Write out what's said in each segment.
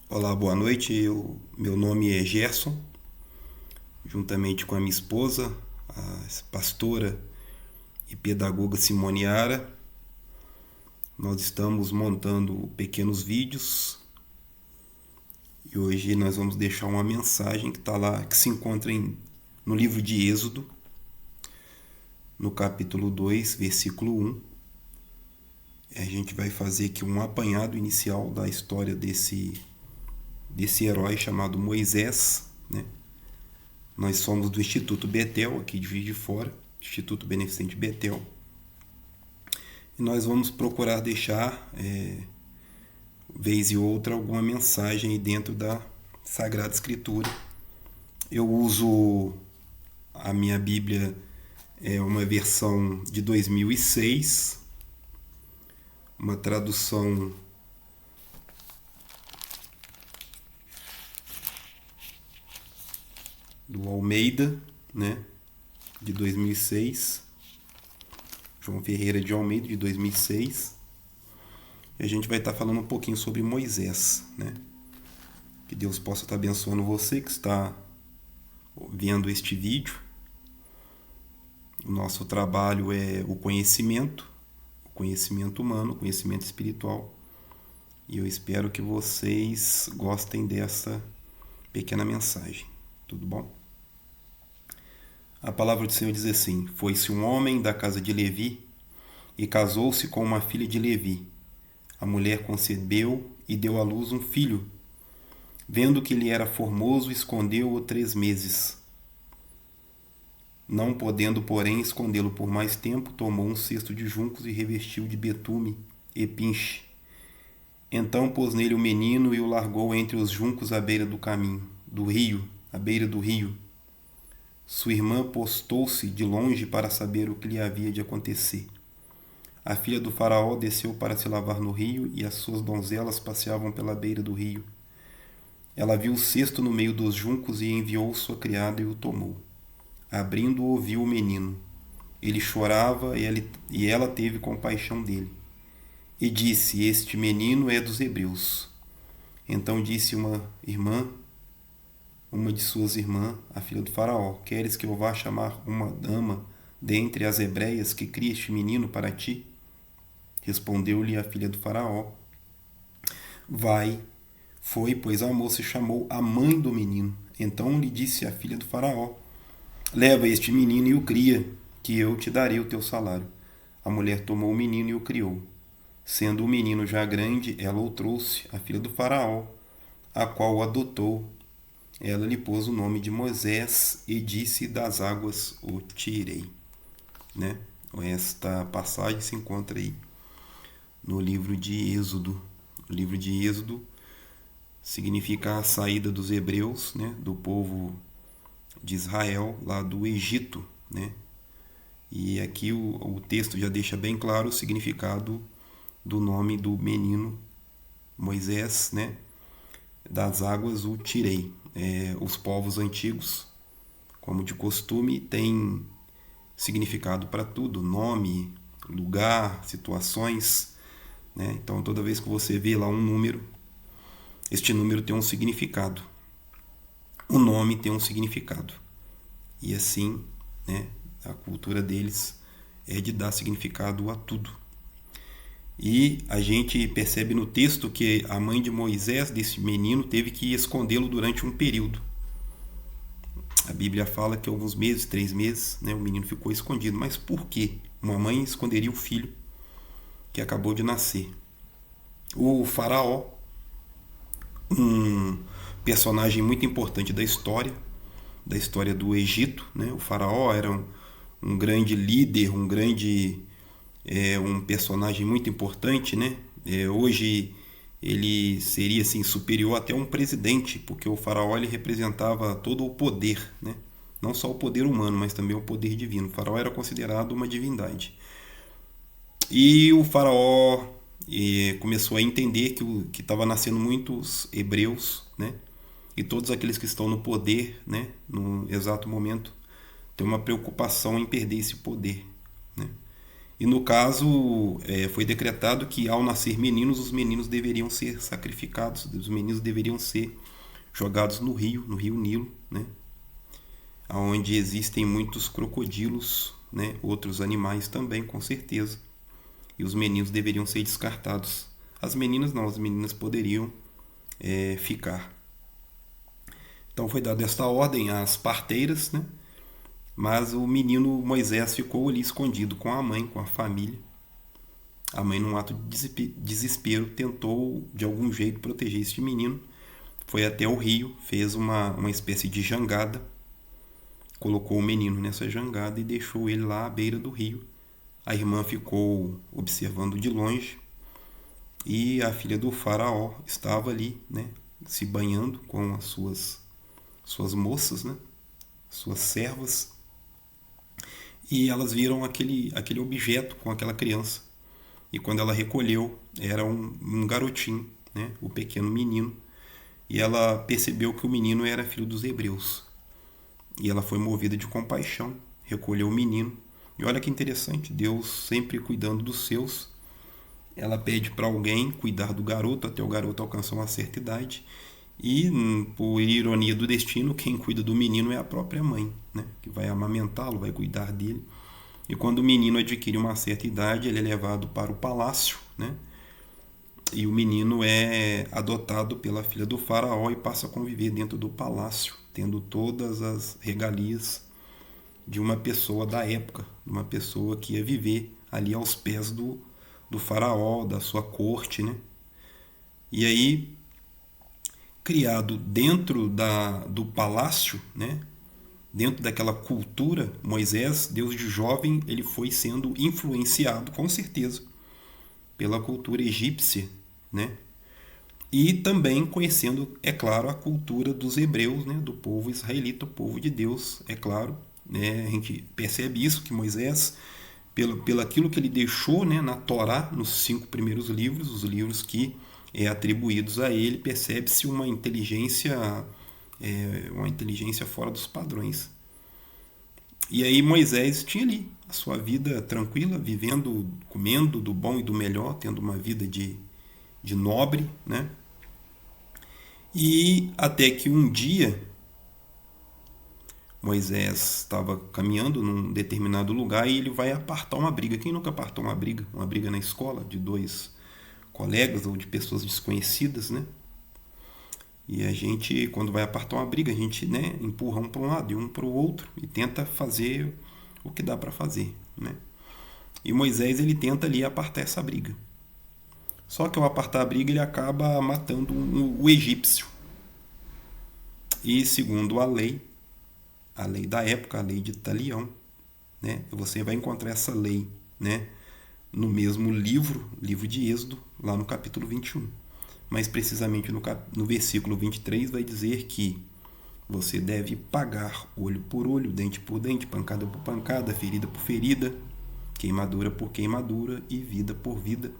Olá, boa noite. Meu nome é Gerson, juntamente com a minha esposa, a pastora e pedagoga Simoniara. Nós estamos montando pequenos vídeos e hoje nós vamos deixar uma mensagem que está lá, que se encontra no livro de Êxodo, no capítulo 2, versículo 1. A gente vai fazer aqui um apanhado inicial da história desse herói chamado Moisés, né? Nós somos do Instituto Betel, aqui de Juiz de Fora, Instituto Beneficente Betel. E nós vamos procurar deixar, vez e outra, alguma mensagem aí dentro da Sagrada Escritura. Eu uso a minha Bíblia, uma versão de 2006, uma tradução do Almeida, né, de 2006, João Ferreira de Almeida, de 2006. E a gente vai estar falando um pouquinho sobre Moisés, né? Que Deus possa estar abençoando você que está vendo este vídeo. O nosso trabalho é o conhecimento humano, o conhecimento espiritual. E eu espero que vocês gostem dessa pequena mensagem. Tudo bom? A palavra do Senhor diz assim: Foi-se um homem da casa de Levi e casou-se com uma filha de Levi. A mulher concebeu e deu à luz um filho. Vendo que ele era formoso, escondeu-o 3 meses. Não podendo, porém, escondê-lo por mais tempo, tomou um cesto de juncos e revestiu de betume e pinche. Então pôs nele o menino e o largou entre os juncos à beira do caminho, à beira do rio. Sua irmã postou-se de longe para saber o que lhe havia de acontecer. A filha do faraó desceu para se lavar no rio e as suas donzelas passeavam pela beira do rio. Ela viu o cesto no meio dos juncos e enviou sua criada e o tomou. Abrindo-o, viu o menino. Ele chorava e ela teve compaixão dele. E disse: Este menino é dos hebreus. Então disse uma de suas irmãs, a filha do faraó: Queres que eu vá chamar uma dama dentre as hebreias que crie este menino para ti? Respondeu-lhe a filha do faraó: Vai. Foi, pois a moça chamou a mãe do menino. Então lhe disse a filha do faraó: Leva este menino e o cria, que eu te darei o teu salário. A mulher tomou o menino e o criou. Sendo o menino já grande, ela o trouxe à filha do faraó, a qual o adotou. Ela lhe pôs o nome de Moisés e disse: Das águas o tirei. Né? Esta passagem se encontra aí no livro de Êxodo. O livro de Êxodo significa a saída dos hebreus, né, do povo de Israel, lá do Egito. Né? E aqui o texto já deixa bem claro o significado do nome do menino Moisés, né? Das águas o tirei. Os povos antigos, como de costume, têm significado para tudo: nome, lugar, situações. Né? Então, toda vez que você vê lá um número, este número tem um significado. O nome tem um significado. E assim, né, a cultura deles é de dar significado a tudo. E a gente percebe no texto que a mãe de Moisés, desse menino, teve que escondê-lo durante um período. A Bíblia fala que alguns meses, 3 meses, né, o menino ficou escondido. Mas por que uma mãe esconderia o filho que acabou de nascer? O faraó, um personagem muito importante da história do Egito, né? O faraó era um grande líder, um personagem muito importante, né? Hoje ele seria assim superior até um presidente, porque o faraó ele representava todo o poder, né? Não só o poder humano, mas também o poder divino. O faraó era considerado uma divindade. E o faraó começou a entender que estava nascendo muitos hebreus, né? E todos aqueles que estão no poder, né, no exato momento, tem uma preocupação em perder esse poder, né? E no caso, foi decretado que ao nascer meninos, os meninos deveriam ser sacrificados, os meninos deveriam ser jogados no rio Nilo, né? Onde existem muitos crocodilos, né? Outros animais também, com certeza. E os meninos deveriam ser descartados. As meninas não, as meninas poderiam ficar. Então foi dada esta ordem às parteiras, né? Mas o menino Moisés ficou ali escondido com a mãe, com a família. A mãe, num ato de desespero, tentou de algum jeito proteger este menino. Foi até o rio, fez uma espécie de jangada, colocou o menino nessa jangada e deixou ele lá à beira do rio. A irmã ficou observando de longe e a filha do faraó estava ali, né, se banhando com as suas moças, né, suas servas, e elas viram aquele objeto com aquela criança. E quando ela recolheu, era um garotinho, né, o pequeno menino, e ela percebeu que o menino era filho dos hebreus. E ela foi movida de compaixão, recolheu o menino. E olha que interessante, Deus sempre cuidando dos seus. Ela pede para alguém cuidar do garoto até o garoto alcançar uma certa idade. E, por ironia do destino, quem cuida do menino é a própria mãe, né? Que vai amamentá-lo, vai cuidar dele. E quando o menino adquire uma certa idade, ele é levado para o palácio, né? E o menino é adotado pela filha do faraó e passa a conviver dentro do palácio, tendo todas as regalias de uma pessoa da época, de uma pessoa que ia viver ali aos pés do faraó, da sua corte, né? E aí, criado dentro do palácio, né? Dentro daquela cultura, Moisés, Deus de jovem, ele foi sendo influenciado, com certeza, pela cultura egípcia, né? E também conhecendo, é claro, a cultura dos hebreus, né? Do povo israelita, o povo de Deus, é claro. Né? A gente percebe isso, que Moisés, pelo aquilo que ele deixou, né, na Torá, nos 5 primeiros livros, os livros que atribuídos a ele, percebe-se uma inteligência fora dos padrões. E aí Moisés tinha ali a sua vida tranquila, vivendo, comendo do bom e do melhor, tendo uma vida de nobre, né? E até que um dia Moisés estava caminhando num determinado lugar e ele vai apartar uma briga. Quem nunca apartou uma briga? Uma briga na escola de dois colegas ou de pessoas desconhecidas, né? E a gente, quando vai apartar uma briga, a gente, né, empurra um para um lado e um para o outro e tenta fazer o que dá para fazer, né? E Moisés, ele tenta ali apartar essa briga. Só que ao apartar a briga, ele acaba matando o egípcio. E segundo a lei da época, a lei de Talião, né? Você vai encontrar essa lei, né, no mesmo livro de Êxodo, lá no capítulo 21. Mas precisamente no versículo 23 vai dizer que você deve pagar olho por olho, dente por dente, pancada por pancada, ferida por ferida, queimadura por queimadura e vida por vida.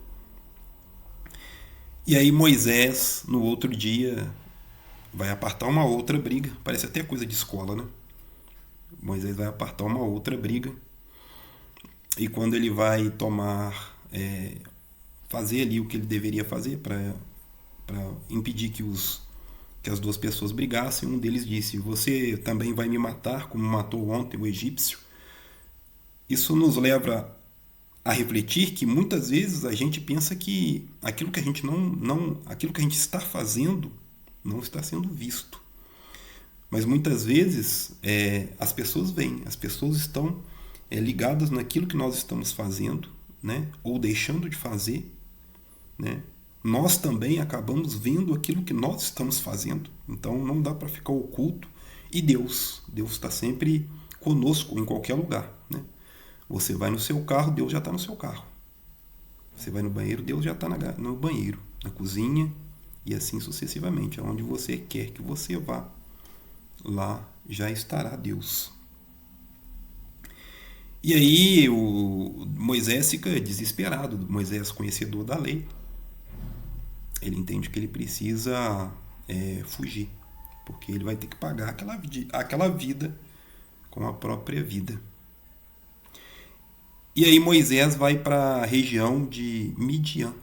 E aí Moisés, no outro dia, vai apartar uma outra briga. Parece até coisa de escola, né? Moisés vai apartar uma outra briga. E quando ele vai fazer ali o que ele deveria fazer para impedir que as duas pessoas brigassem, um deles disse: você também vai me matar como matou ontem o egípcio? Isso nos leva a refletir que muitas vezes a gente pensa que aquilo que a gente aquilo que a gente está fazendo não está sendo visto. Mas muitas vezes as pessoas veem, as pessoas estão ligadas naquilo que nós estamos fazendo, né? Ou deixando de fazer, né? Nós também acabamos vendo aquilo que nós estamos fazendo. Então não dá para ficar oculto. E Deus está sempre conosco em qualquer lugar, né? Você vai no seu carro, Deus já está no seu carro. Você vai no banheiro, Deus já está no banheiro, na cozinha e assim sucessivamente. Aonde você quer que você vá, lá já estará Deus. E aí o Moisés fica desesperado, Moisés conhecedor da lei. Ele entende que ele precisa fugir, porque ele vai ter que pagar aquela vida com a própria vida. E aí Moisés vai para a região de Midian.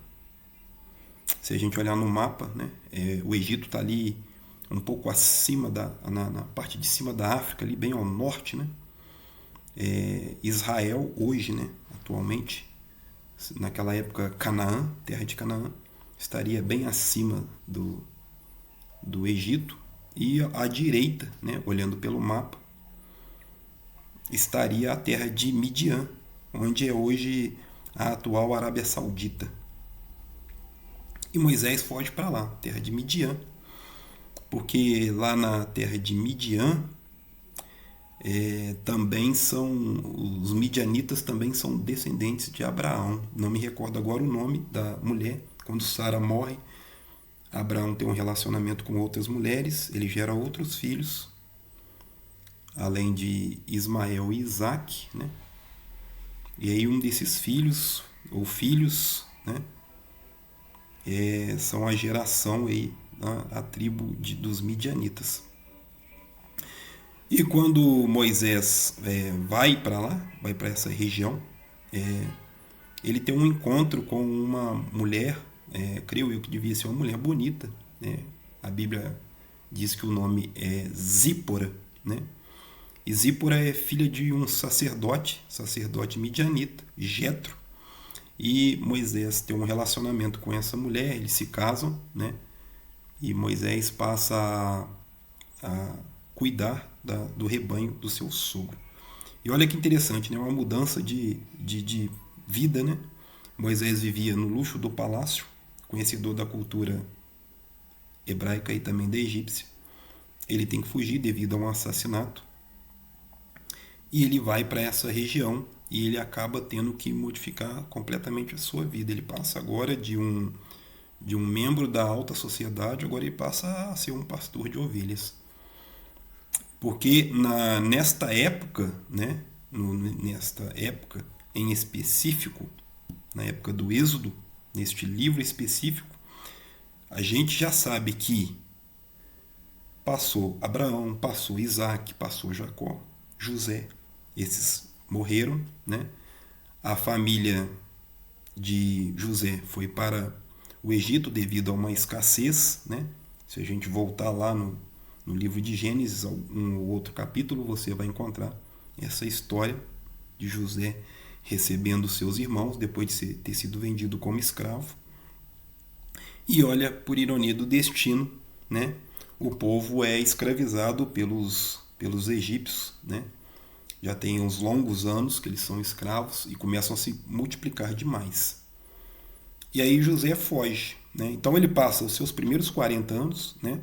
Se a gente olhar no mapa, né, o Egito está ali um pouco acima, na parte de cima da África, ali bem ao norte, né? Israel hoje, né, atualmente, naquela época Canaã, terra de Canaã, estaria bem acima do Egito, e à direita, né, olhando pelo mapa, estaria a terra de Midian, onde é hoje a atual Arábia Saudita. E Moisés foge para lá, terra de Midian, porque lá na terra de Midian também são, os midianitas também são descendentes de Abraão. Não me recordo agora o nome da mulher. Quando Sara morre, Abraão tem um relacionamento com outras mulheres, ele gera outros filhos, além de Ismael e Isaac, né? E aí um desses filhos, ou filhos, né, são a geração aí, a tribo dos midianitas. E quando Moisés vai para lá, vai para essa região, ele tem um encontro com uma mulher, creio eu que devia ser uma mulher bonita, né? A Bíblia diz que o nome é Zípora, né? E Zípora é filha de um sacerdote midianita, Jetro. E Moisés tem um relacionamento com essa mulher, eles se casam, né? E Moisés passa a cuidar do rebanho do seu sogro. E olha que interessante, né? Uma mudança de vida, né? Moisés vivia no luxo do palácio, conhecedor da cultura hebraica e também da egípcia. Ele tem que fugir devido a um assassinato. E ele vai para essa região e ele acaba tendo que modificar completamente a sua vida. Ele passa agora de um membro da alta sociedade, agora ele passa a ser um pastor de ovelhas. Porque nesta época, né, nesta época em específico, na época do Êxodo, neste livro específico, a gente já sabe que passou Abraão, passou Isaac, passou Jacó, José, esses morreram, né? A família de José foi para o Egito devido a uma escassez, né? Se a gente voltar lá no livro de Gênesis, um ou outro capítulo, você vai encontrar essa história de José recebendo seus irmãos depois de ter sido vendido como escravo. E olha, por ironia do destino, né? O povo é escravizado pelos egípcios, né? Já tem uns longos anos que eles são escravos e começam a se multiplicar demais. E aí José foge, né? Então ele passa os seus primeiros 40 anos, né?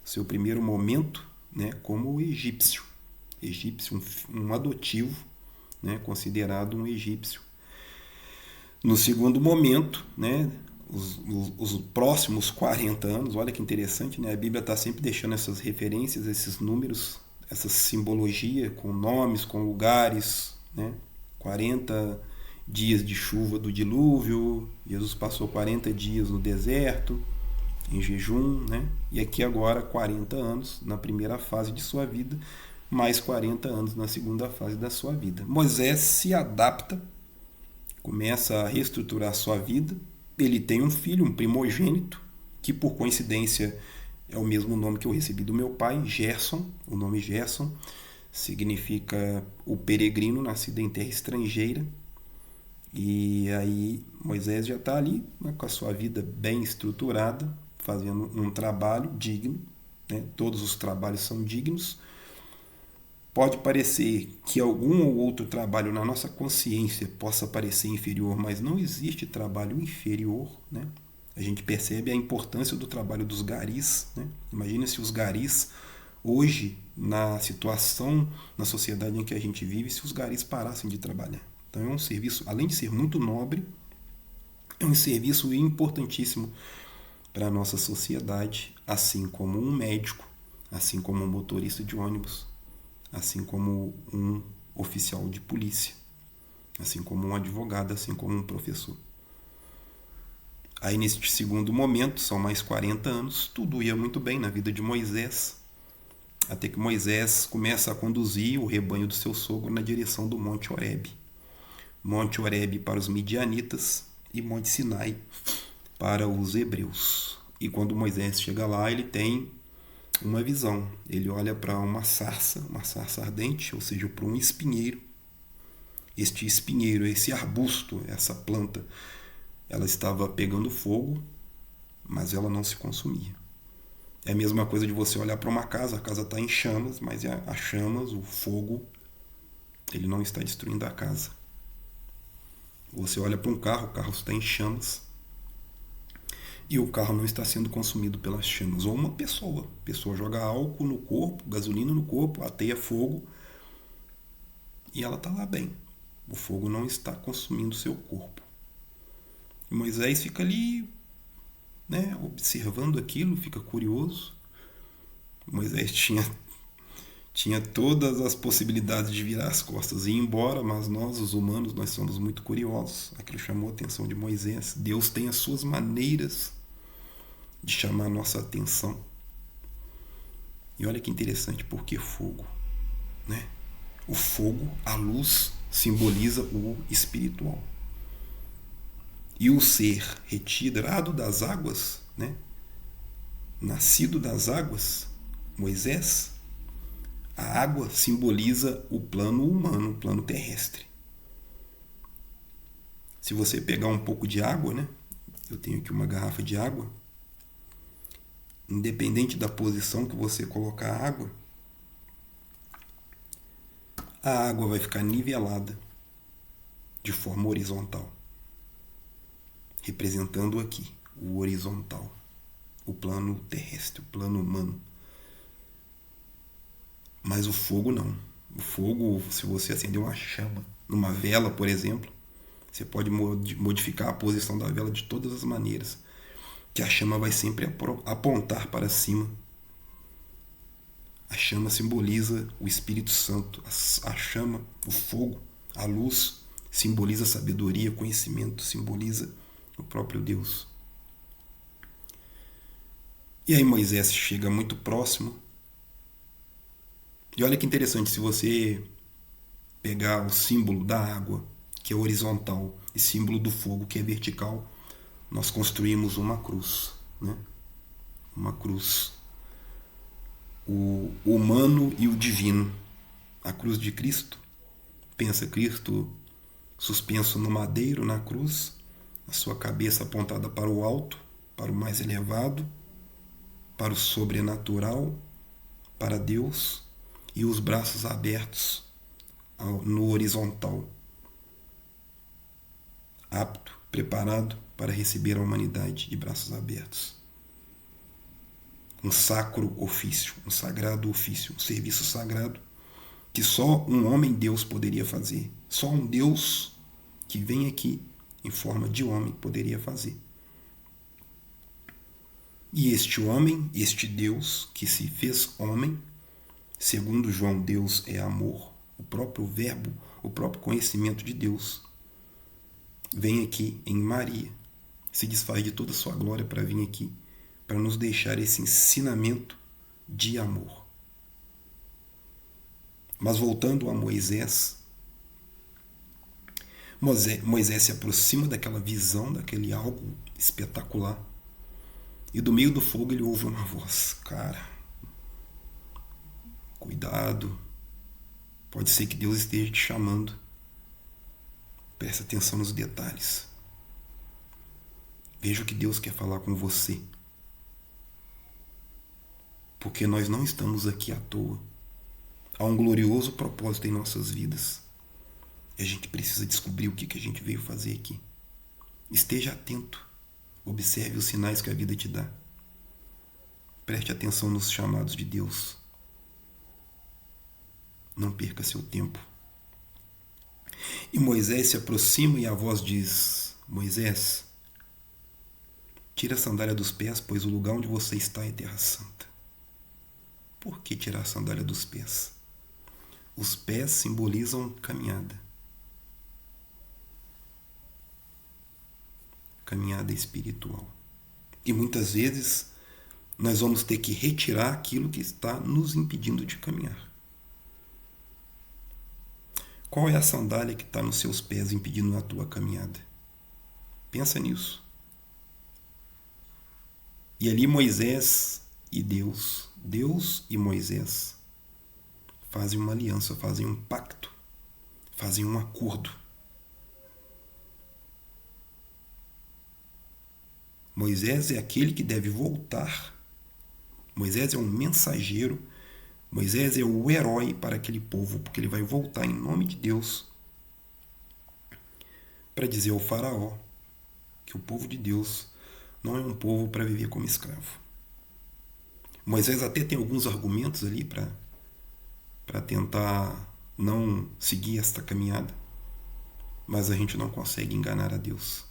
Seu primeiro momento, né? Como egípcio, um adotivo, né? Considerado um egípcio. No segundo momento, né? Os próximos 40 anos, olha que interessante, né? A Bíblia está sempre deixando essas referências, esses números, essa simbologia com nomes, com lugares, né? 40 dias de chuva do dilúvio, Jesus passou 40 dias no deserto, em jejum, né? E aqui agora 40 anos na primeira fase de sua vida, mais 40 anos na segunda fase da sua vida. Moisés se adapta, começa a reestruturar sua vida. Ele tem um filho, um primogênito, que por coincidência é o mesmo nome que eu recebi do meu pai, Gerson. O nome Gerson significa o peregrino nascido em terra estrangeira. E aí Moisés já está ali, né, com a sua vida bem estruturada, fazendo um trabalho digno, né? Todos os trabalhos são dignos. Pode parecer que algum ou outro trabalho na nossa consciência possa parecer inferior, mas não existe trabalho inferior, né? A gente percebe a importância do trabalho dos garis, né? Imagina se os garis, hoje, na situação, na sociedade em que a gente vive, se os garis parassem de trabalhar. Então é um serviço, além de ser muito nobre, é um serviço importantíssimo para a nossa sociedade, assim como um médico, assim como um motorista de ônibus, assim como um oficial de polícia, assim como um advogado, assim como um professor. Aí neste segundo momento, são mais 40 anos, tudo ia muito bem na vida de Moisés, até que Moisés começa a conduzir o rebanho do seu sogro na direção do Monte Horebe. Monte Horebe para os midianitas e Monte Sinai para os hebreus. E quando Moisés chega lá, ele tem uma visão. Ele olha para uma sarça ardente, ou seja, para um espinheiro. Este espinheiro, esse arbusto, essa planta, ela estava pegando fogo, mas ela não se consumia. É a mesma coisa de você olhar para uma casa, a casa está em chamas, mas as chamas, o fogo, ele não está destruindo a casa. Você olha para um carro, o carro está em chamas e o carro não está sendo consumido pelas chamas. Ou uma pessoa. A pessoa joga álcool no corpo, gasolina no corpo, ateia fogo e ela está lá bem. O fogo não está consumindo seu corpo. E Moisés fica ali, né, observando aquilo, fica curioso. Moisés tinha todas as possibilidades de virar as costas e ir embora, mas nós, os humanos, nós somos muito curiosos. Aquilo chamou a atenção de Moisés. Deus tem as suas maneiras de chamar a nossa atenção. E olha que interessante, porque fogo, né? O fogo, a luz, simboliza o espiritual. E o ser retirado das águas, né? Nascido das águas, Moisés, a água simboliza o plano humano, o plano terrestre. Se você pegar um pouco de água, né? Eu tenho aqui uma garrafa de água. Independente da posição que você colocar a água vai ficar nivelada de forma horizontal, representando aqui o horizontal, o plano terrestre, o plano humano. Mas o fogo não. O fogo, se você acender uma chama numa vela, por exemplo, você pode modificar a posição da vela de todas as maneiras, que a chama vai sempre apontar para cima. A chama simboliza o Espírito Santo. A chama, o fogo, a luz, simboliza sabedoria, conhecimento, simboliza o próprio Deus. E aí Moisés chega muito próximo. E olha que interessante, se você pegar o símbolo da água, que é horizontal, e símbolo do fogo, que é vertical, nós construímos uma cruz, né? Uma cruz. O humano e o divino. A cruz de Cristo. Pensa Cristo suspenso no madeiro, na cruz, a sua cabeça apontada para o alto, para o mais elevado, para o sobrenatural, para Deus, e os braços abertos no horizontal, apto, preparado para receber a humanidade de braços abertos. Um sacro ofício, um sagrado ofício, um serviço sagrado que só um homem-deus poderia fazer. Só um Deus que vem aqui em forma de homem poderia fazer. E este homem, este Deus que se fez homem, segundo João, Deus é amor, o próprio verbo, o próprio conhecimento de Deus, vem aqui em Maria, se desfaz de toda a sua glória para vir aqui, para nos deixar esse ensinamento de amor. Mas voltando a Moisés se aproxima daquela visão, daquele algo espetacular, e do meio do fogo ele ouve uma voz: cara, cuidado, pode ser que Deus esteja te chamando. Presta atenção nos detalhes. Veja o que Deus quer falar com você. Porque nós não estamos aqui à toa. Há um glorioso propósito em nossas vidas. E a gente precisa descobrir o que a gente veio fazer aqui. Esteja atento. Observe os sinais que a vida te dá. Preste atenção nos chamados de Deus. Não perca seu tempo. E Moisés se aproxima e a voz diz: Moisés, tira a sandália dos pés, pois o lugar onde você está é terra santa. Por que tirar a sandália dos pés? Os pés simbolizam caminhada. Caminhada espiritual. E muitas vezes nós vamos ter que retirar aquilo que está nos impedindo de caminhar. Qual é a sandália que está nos seus pés impedindo a tua caminhada? Pensa nisso. E ali Moisés e Deus e Moisés fazem uma aliança, fazem um pacto, fazem um acordo. Moisés é aquele que deve voltar. Moisés é um mensageiro. Moisés é o herói para aquele povo, porque ele vai voltar em nome de Deus para dizer ao faraó que o povo de Deus não é um povo para viver como escravo. Moisés até tem alguns argumentos ali para tentar não seguir esta caminhada, mas a gente não consegue enganar a Deus.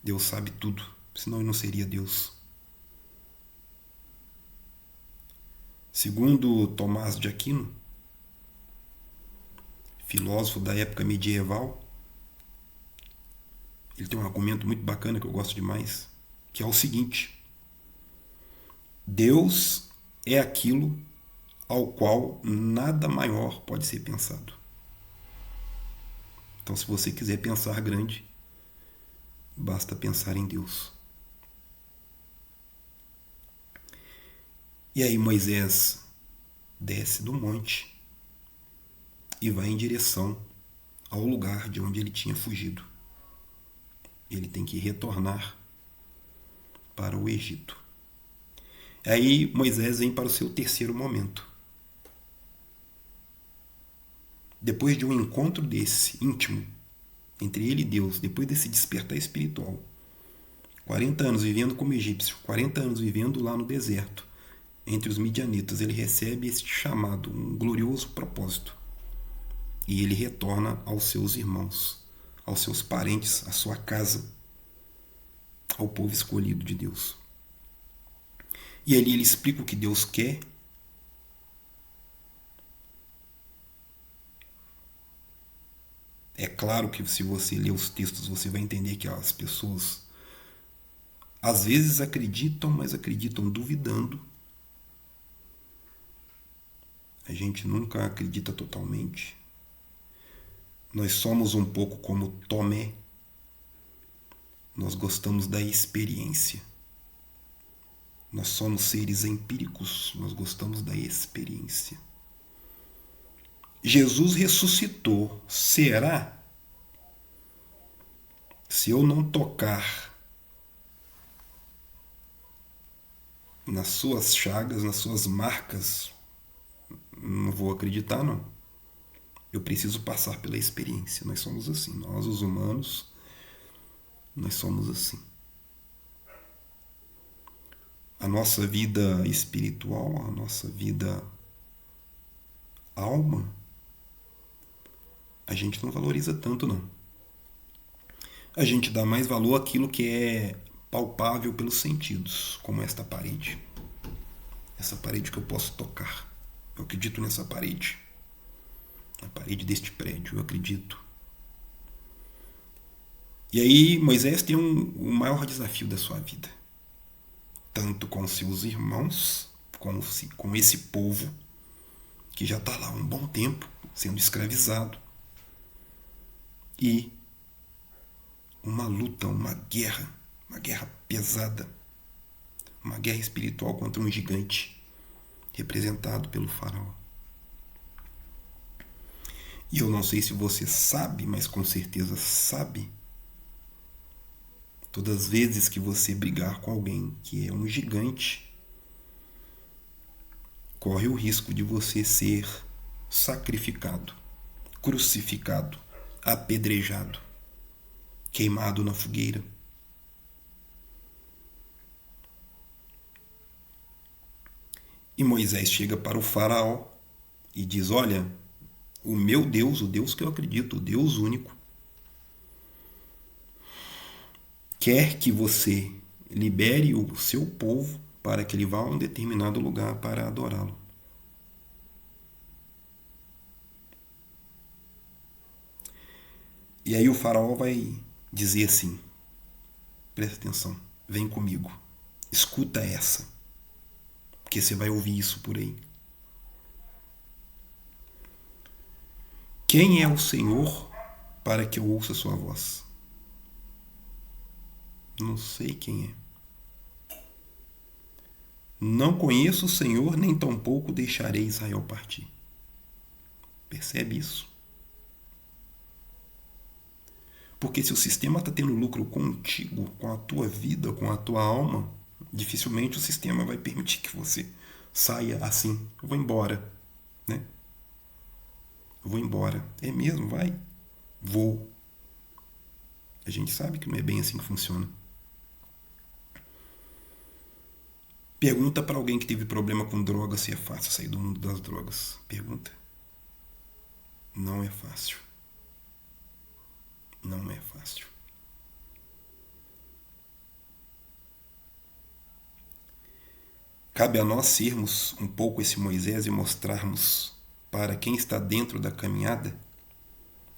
Deus sabe tudo, senão ele não seria Deus. Segundo Tomás de Aquino, filósofo da época medieval, ele tem um argumento muito bacana que eu gosto demais, que é o seguinte: Deus é aquilo ao qual nada maior pode ser pensado. Então, se você quiser pensar grande, basta pensar em Deus. E aí Moisés desce do monte e vai em direção ao lugar de onde ele tinha fugido. Ele tem que retornar para o Egito. Aí Moisés vem para o seu terceiro momento. Depois de um encontro desse, íntimo, entre ele e Deus, depois desse despertar espiritual, 40 anos vivendo como egípcio, 40 anos vivendo lá no deserto, entre os midianitas, ele recebe este chamado, um glorioso propósito. E ele retorna aos seus irmãos, aos seus parentes, à sua casa, ao povo escolhido de Deus. E ali ele explica o que Deus quer. É claro que se você ler os textos, você vai entender que as pessoas às vezes acreditam, mas acreditam duvidando. A gente nunca acredita totalmente. Nós somos um pouco como Tomé. Nós gostamos da experiência. Nós somos seres empíricos, nós gostamos da experiência. Jesus ressuscitou. Será? Se eu não tocar nas suas chagas, nas suas marcas, não vou acreditar, não. Eu preciso passar pela experiência. Nós somos assim. Nós, os humanos, nós somos assim. A nossa vida espiritual, a nossa vida alma, a gente não valoriza tanto, não. A gente dá mais valor àquilo que é palpável pelos sentidos, como esta parede. Essa parede que eu posso tocar. Eu acredito nessa parede. A parede deste prédio, eu acredito. E aí Moisés tem o maior desafio da sua vida. Tanto com seus irmãos, com esse povo, que já está lá há um bom tempo, sendo escravizado. E uma luta, uma guerra pesada, uma guerra espiritual contra um gigante, representado pelo faraó. E eu não sei se você sabe, mas com certeza sabe, todas as vezes que você brigar com alguém que é um gigante, corre o risco de você ser sacrificado, crucificado, apedrejado, queimado na fogueira. E Moisés chega para o faraó e diz: olha, o meu Deus, o Deus que eu acredito, o Deus único, quer que você libere o seu povo para que ele vá a um determinado lugar para adorá-lo. E aí o faraó vai dizer assim: presta atenção, vem comigo, escuta essa, porque você vai ouvir isso por aí. Quem é o Senhor para que eu ouça sua voz? Não sei quem é. Não conheço o Senhor, nem tampouco deixarei Israel partir. Percebe isso? Porque se o sistema está tendo lucro contigo, com a tua vida, com a tua alma, dificilmente o sistema vai permitir que você saia assim. Eu vou embora, né? Eu vou embora. É mesmo? Vai? Vou. A gente sabe que não é bem assim que funciona. Pergunta para alguém que teve problema com drogas se é fácil sair do mundo das drogas. Pergunta. Não é fácil. Não é fácil. Cabe a nós sermos um pouco esse Moisés e mostrarmos para quem está dentro da caminhada,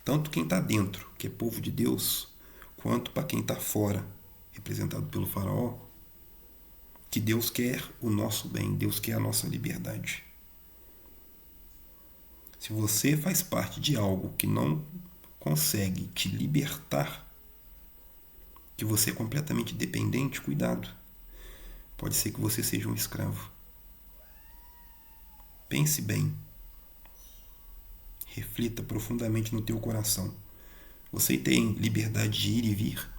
tanto quem está dentro, que é povo de Deus, quanto para quem está fora, representado pelo faraó, que Deus quer o nosso bem, Deus quer a nossa liberdade. Se você faz parte de algo que não consegue te libertar, que você é completamente dependente, cuidado. Pode ser que você seja um escravo. Pense bem. Reflita profundamente no teu coração. Você tem liberdade de ir e vir?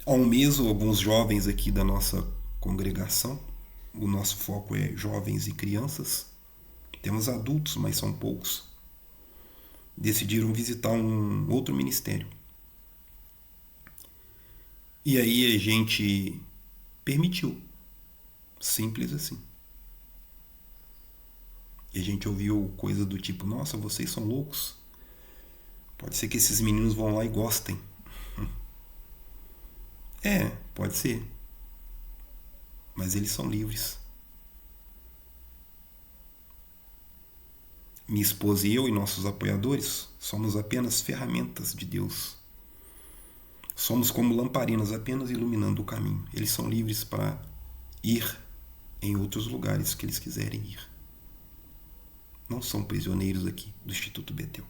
Há um mês, alguns jovens aqui da nossa congregação, o nosso foco é jovens e crianças, temos adultos, mas são poucos, decidiram visitar um outro ministério. E aí a gente permitiu. Simples assim. E a gente ouviu coisa do tipo, nossa, vocês são loucos. Pode ser que esses meninos vão lá e gostem. É, pode ser. Mas eles são livres. Minha esposa e eu e nossos apoiadores somos apenas ferramentas de Deus. Somos como lamparinas apenas iluminando o caminho. Eles são livres para ir em outros lugares que eles quiserem ir. Não são prisioneiros aqui do Instituto Betel.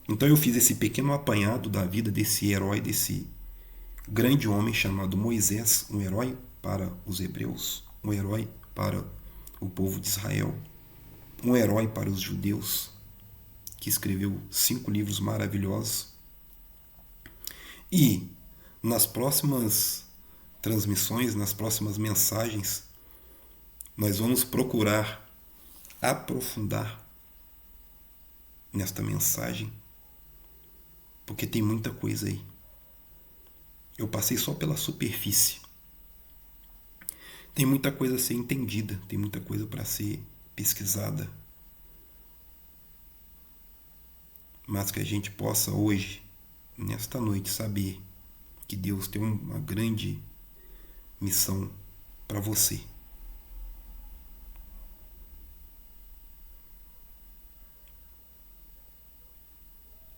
Então eu fiz esse pequeno apanhado da vida desse herói, desse grande homem chamado Moisés, um herói para os hebreus, um herói para o povo de Israel, um herói para os judeus, que escreveu 5 livros maravilhosos. E nas próximas transmissões, nas próximas mensagens, nós vamos procurar aprofundar nesta mensagem, porque tem muita coisa aí. Eu passei só pela superfície. Tem muita coisa a ser entendida, tem muita coisa para ser pesquisada. Mas que a gente possa hoje, nesta noite, saber que Deus tem uma grande missão para você.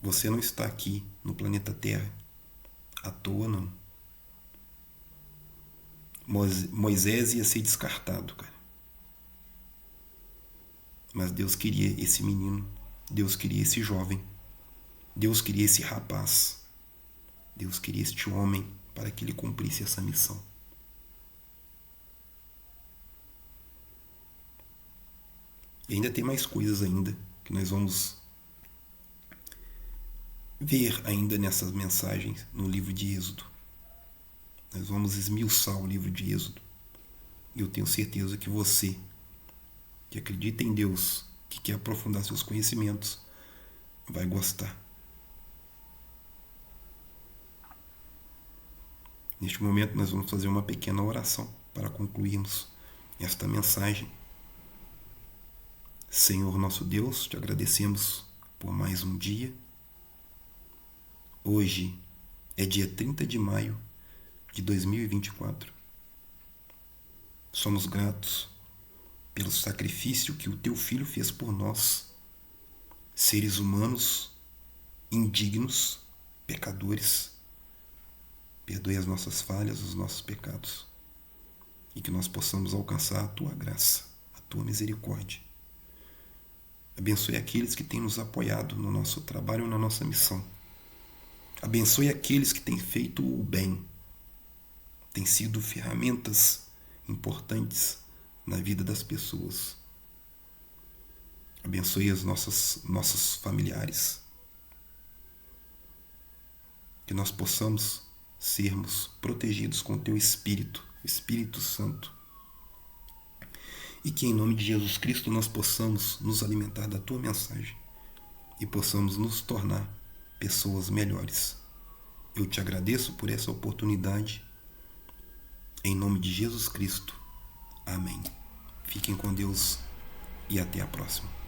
Você não está aqui no planeta Terra à toa, não. Moisés ia ser descartado, cara. Mas Deus queria esse menino, Deus queria esse jovem, Deus queria esse rapaz, Deus queria este homem para que ele cumprisse essa missão. E ainda tem mais coisas ainda que nós vamos ver ainda nessas mensagens no livro de Êxodo. Nós vamos esmiuçar o livro de Êxodo. E eu tenho certeza que você, que acredita em Deus, que quer aprofundar seus conhecimentos, vai gostar. Neste momento nós vamos fazer uma pequena oração para concluirmos esta mensagem. Senhor nosso Deus, te agradecemos por mais um dia. Hoje é dia 30 de maio de 2024. Somos gratos pelo sacrifício que o teu Filho fez por nós, seres humanos, indignos, pecadores. Perdoe as nossas falhas, os nossos pecados. e que nós possamos alcançar a Tua graça, a Tua misericórdia. Abençoe aqueles que têm nos apoiado no nosso trabalho e na nossa missão. Abençoe aqueles que têm feito o bem, têm sido ferramentas importantes na vida das pessoas. Abençoe os nossos familiares. Que nós possamos sermos protegidos com o Teu Espírito, Espírito Santo. E que em nome de Jesus Cristo nós possamos nos alimentar da Tua mensagem e possamos nos tornar pessoas melhores. Eu te agradeço por essa oportunidade. Em nome de Jesus Cristo. Amém. Fiquem com Deus e até a próxima.